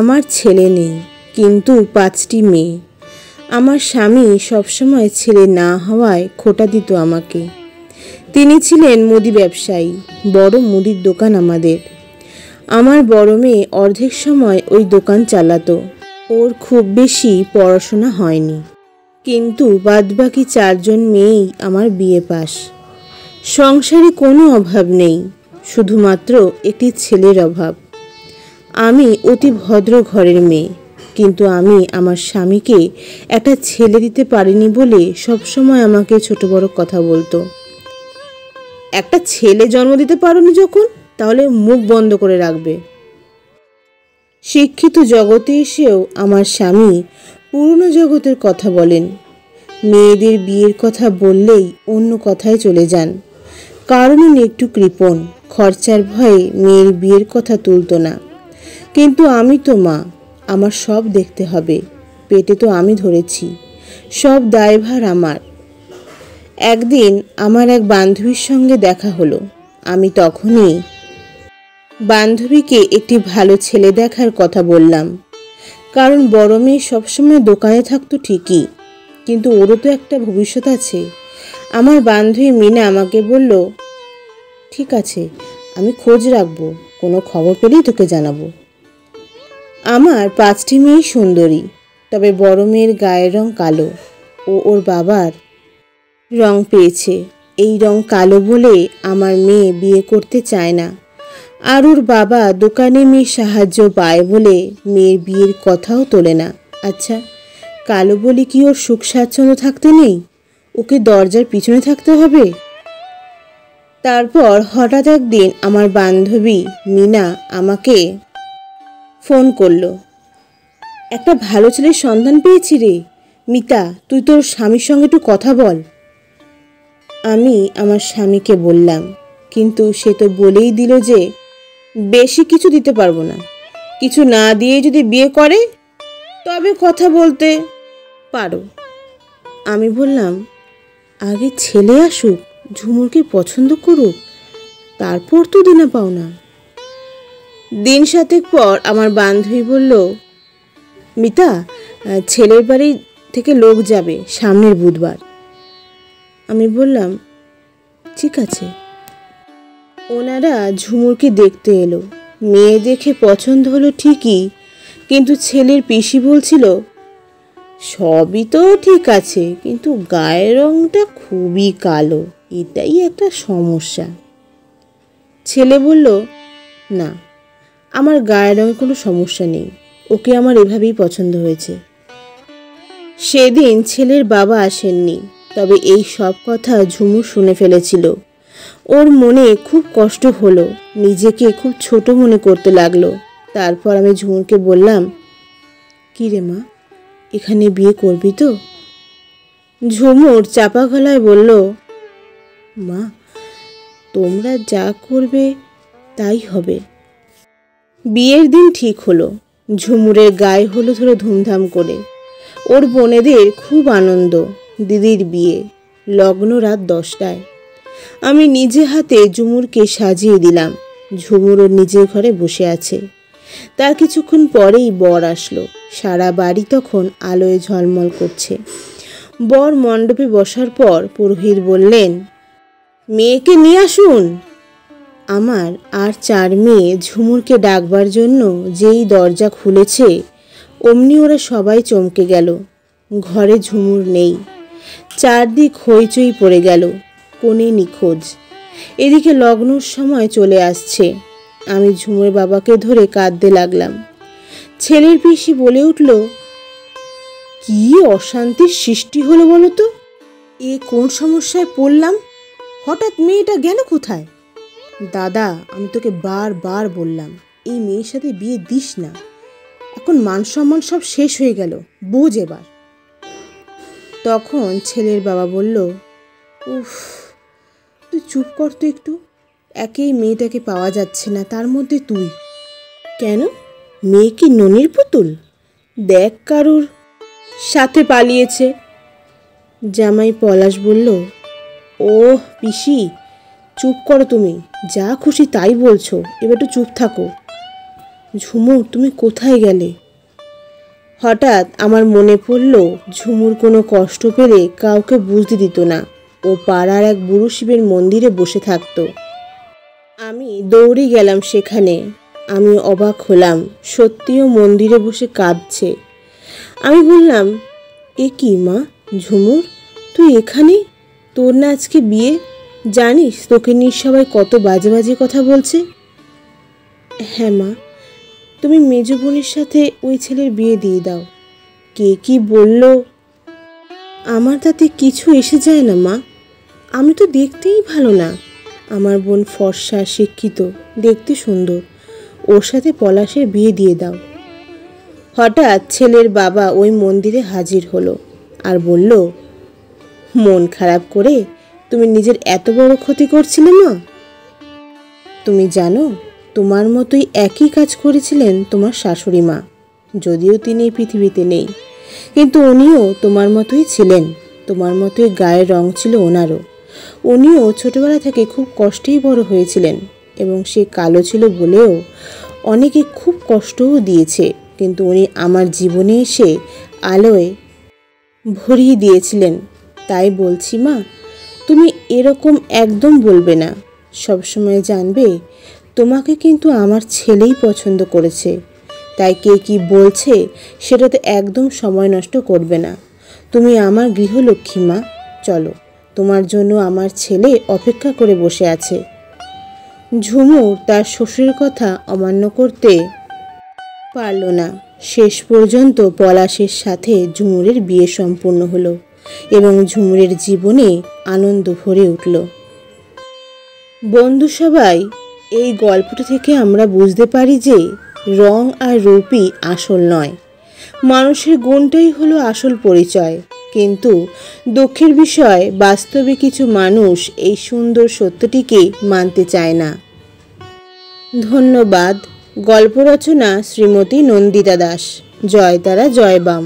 আমার ছেলে নেই, কিন্তু 5টি মেয়ে। আমার স্বামী সবসময় ছেলে না হওয়ায় খোঁটা দিত আমাকে। তিনি ছিলেন মুদি ব্যবসায়ী, বড় মুদির দোকান আমাদের। আমার বড় মেয়ে অর্ধেক সময় ওই দোকান চালাতো। ওর খুব বেশি পড়াশোনা হয়নি, কিন্তু বাদবাকি 4জন মেয়েই আমার বিয়ে পাস। সংসারে কোনো অভাব নেই, শুধুমাত্র একটি ছেলের অভাব। আমি অতি ভদ্র ঘরের মেয়ে, কিন্তু আমি আমার স্বামীকে একটা ছেলে দিতে পারিনি বলে সবসময় আমাকে ছোট বড় কথা বলতো। একটা ছেলে জন্ম দিতে পারোনি যখন, তাহলে মুখ বন্ধ করে রাখবে। শিক্ষিত জগতে এসেও আমার স্বামী পুরনো জগতের কথা বলেন। মেয়েদের বিয়ের কথা বললেই অন্য কথায় চলে যান। কারণ উনি একটু কৃপণ, খরচার ভয়ে মেয়ের বিয়ের কথা তুলতো না। কিন্তু আমি তো মা, আমার সব দেখতে হবে। পেটে তো আমি ধরেছি, সব দায়ভার আমার। একদিন আমার এক বান্ধবীর সঙ্গে দেখা হলো। আমি তখনই বান্ধবীকে একটি ভালো ছেলে দেখার কথা বললাম। কারণ বড় মেয়ে সবসময় দোকানে থাকতো ঠিকই, কিন্তু ওরও তো একটা ভবিষ্যৎ আছে। আমার বান্ধবী মিনা আমাকে বলল, ঠিক আছে, আমি খোঁজ রাখবো, কোনো খবর পেলেই তোকে জানাবো। আমার 5টি মেয়ে সুন্দরী, তবে বড় মেয়ের গায়ের রং কালো। ও ওর বাবার রং পেয়েছে। এই রং কালো বলে আমার মেয়ে বিয়ে করতে চায় না। আর ওর বাবা দোকানে মেয়ে সাহায্য পায় বলে মেয়ের বিয়ের কথাও তোলে না। আচ্ছা, কালো বলে কি ওর সুখ স্বাচ্ছন্দ্য থাকতে নেই? ওকে দরজার পিছনে থাকতে হবে? তারপর হঠাৎ একদিন আমার বান্ধবী মিনা আমাকে ফোন করলো। একটা ভালো ছেলের সন্ধান পেয়েছি রে মিতা, তুই তোর স্বামীর সঙ্গে একটু কথা বল। আমি আমার স্বামীকে বললাম, কিন্তু সে তো বলেই দিল যে বেশি কিছু দিতে পারবো না, কিছু না দিয়ে যদি বিয়ে করে তবে কথা বলতে পারো। আমি বললাম, আগে ছেলে আসুক, ঝুমুরকে পছন্দ করুক, তারপর তো দিনা পাও না। দিন 7 পর আমার বান্ধবী বলল, মিতা, ছেলের বাড়ি থেকে লোক যাবে সামনের বুধবার। আমি বললাম, ঠিক আছে। ওনারা ঝুমুরকে দেখতে এলো। মেয়ে দেখে পছন্দ হলো ঠিকই, কিন্তু ছেলের পিসি বলছিল, সবই তো ঠিক আছে, কিন্তু গায়ের রংটা খুবই কালো, এটাই একটা সমস্যা। ছেলে বলল, না, আমার গায়ের রঙে কোনো সমস্যা নেই, ওকে আমার এভাবেই পছন্দ হয়েছে। সেদিন ছেলের বাবা আসেননি, তবে এই সব কথা ঝুমুর শুনে ফেলেছিল। ওর মনে খুব কষ্ট হলো, নিজেকে খুব ছোট মনে করতে লাগলো। তারপর আমি ঝুমুরকে বললাম, কি রে মা, এখানে বিয়ে করবি তো? ঝুমুর চাপা গলায় বলল, মা, তোমরা যা করবে তাই হবে। বিয়ের দিন ঠিক হলো। ঝুমুরের গায়ে হলুদ হলো ধুমধাম করে। ওর বোনেদের খুব আনন্দ। দিদির বিয়ে, লগ্ন রাত 10টায়। আমি নিজে হাতে ঝুমুরকে সাজিয়ে দিলাম। ঝুমুর ওর নিজের ঘরে বসে আছে। তার কিছুক্ষণ পরেই বর আসলো। সারা বাড়ি তখন আলোয় ঝলমল করছে। বর মণ্ডপে বসার পর পুরোহিত বললেন, মেয়েকে নিয়ে আসুন। আমার আর 4 মেয়ে ঝুমুরকে ডাকবার জন্য যেই দরজা খুলেছে, অমনি ওরা সবাই চমকে গেল। ঘরে ঝুমুর নেই। চারদিক হইচই পড়ে গেল। কোণে নিখোঁজ। এদিকে লগ্নর সময় চলে আসছে। আমি ঝুমুর বাবাকে ধরে কাঁদতে লাগলাম। ছেলের পিসি বলে উঠল, কি অশান্তির সৃষ্টি হলো বলো তো? এ কোন সমস্যায় পড়লাম? হঠাৎ মেয়েটা গেল কোথায়? দাদা, আমি তোকে বারবার বললাম এই মেয়ের সাথে বিয়ে দিস না। এখন মান সম্মান সব শেষ হয়ে গেল, বোঝ এবার। তখন ছেলের বাবা বলল, উফ, তুই চুপ কর তো একটু। একেই মেয়েটাকে পাওয়া যাচ্ছে না, তার মধ্যে তুই। কেন, মেয়ে কি ননির পুতুল? দেখ, কারুর সাথে পালিয়েছে। জামাই পলাশ বলল, ওহ পিসি, চুপ করো তুমি, যা খুশি তাই বলছো, এবার একটু চুপ থাকো। ঝুমুর, তুমি কোথায় গেলে? হঠাৎ আমার মনে পড়ল ঝুমুর কোনো কষ্ট পেলে কাউকে বুঝতে দিত না। ও পাড়ার এক বুড়ো শিবের মন্দিরে বসে থাকতো। আমি দৌড়ে গেলাম সেখানে। আমি অবাক হলাম, সত্যিও মন্দিরে বসে কাঁদছে। আমি বললাম, এ কি মা, ঝুমুর তুই এখানে? তোর না আজকে বিয়ে? জানিস তোকে নিয়ে সবাই কত বাজে বাজে কথা বলছে। হ্যাঁ মা, তুমি মেজ বোনের সাথে ওই ছেলের বিয়ে দিয়ে দাও। কে কি বলল আমার তাতে কিছু এসে যায় না মা। আমি তো দেখতেই ভালো না। আমার বোন ফর্সা, শিক্ষিত, দেখতে সুন্দর। ওর সাথে পলাশের বিয়ে দিয়ে দাও। হঠাৎ ছেলের বাবা ওই মন্দিরে হাজির হলো আর বলল, মন খারাপ করে তুমি নিজের এত বড় ক্ষতি করছিলে না? তুমি জানো, তোমার মতোই একই কাজ করেছিলেন তোমার শাশুড়ি মা। যদিও তিনি এই পৃথিবীতে নেই, কিন্তু উনিও তোমার মতোই ছিলেন। তোমার মতোই গায়ের রং ছিল ওনারও। উনিও ছোটবেলা থেকে খুব কষ্টেই বড় হয়েছিলেন, এবং সে কালো ছিল বলেও অনেকে খুব কষ্টও দিয়েছে। কিন্তু উনি আমার জীবনে এসে আলোয় ভরিয়ে দিয়েছিলেন। তাই বলছি মা, তুমি এরকম একদম বলবে না। সবসময় জানবে তোমাকে কিন্তু আমার ছেলেই পছন্দ করেছে। তাই কে কি বলছে সেটাতে একদম সময় নষ্ট করবে না। তুমি আমার গৃহলক্ষ্মী মা। চলো, তোমার জন্য আমার ছেলে অপেক্ষা করে বসে আছে। ঝুমুর তার শ্বশুরের কথা অমান্য করতে পারল না। শেষ পর্যন্ত পলাশের সাথে ঝুমুরের বিয়ে সম্পূর্ণ হলো এবং ঝুমুরের জীবনে আনন্দ ভরে উঠল। বন্ধু সবাই, এই গল্পটা থেকে আমরা বুঝতে পারি যে রং আর রূপই আসল নয়, মানুষের গুণটাই হলো আসল পরিচয়। কিন্তু দুঃখের বিষয়, বাস্তবে কিছু মানুষ এই সুন্দর সত্যটিকে মানতে চায় না। ধন্যবাদ। গল্প রচনা শ্রীমতী নন্দিতা দাস। জয় তারা, জয় বাম।